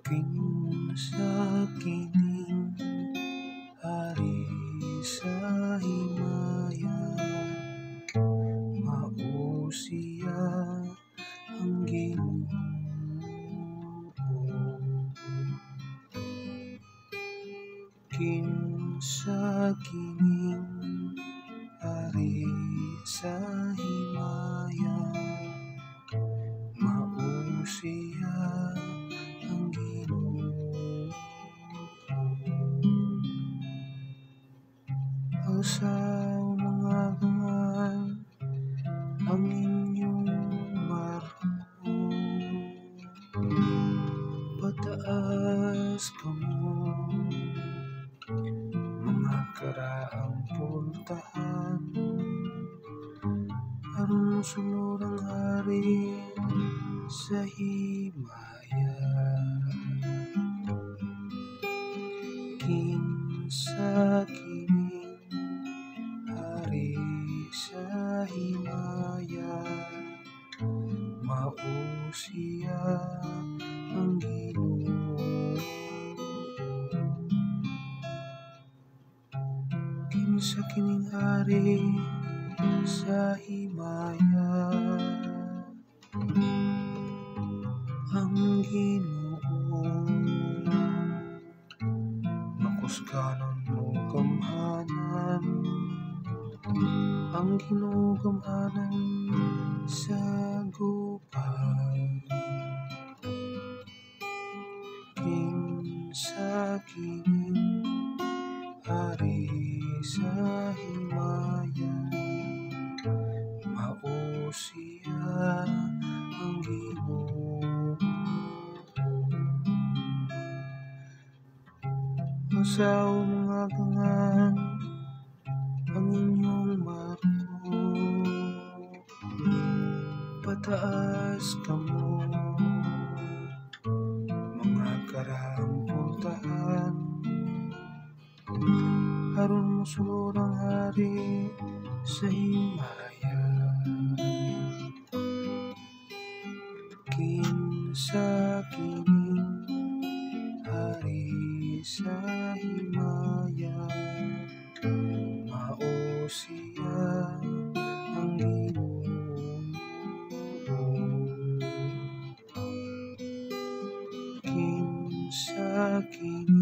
Kinsa kining hari sa himaya, mao siya ang Ginoo. Kinsa kining hari sa himaya, mao siya ang Ginoo. Asaw mga gangan ang inyong marko, pataas kamo mga karaang puntahan, aron sulod ang hari sa himaya. Kinsa kining hari sa himaya, mao siya ang Ginoo. Kinsa kining hari sa himaya, ang Ginoo. Makusganon mo gamhanan, ang Ginoo gamhanan sa gubat. Kinsa kining hari sa himaya, mao siya ang Ginoo. Asaw mga gangan ang inyong marko, pataas kamo mga karaang puntahan, aron mosulod ang hari sa himaya. Kinsa kining hari sa himaya, mao siya ang Ginoo. Kinsa kining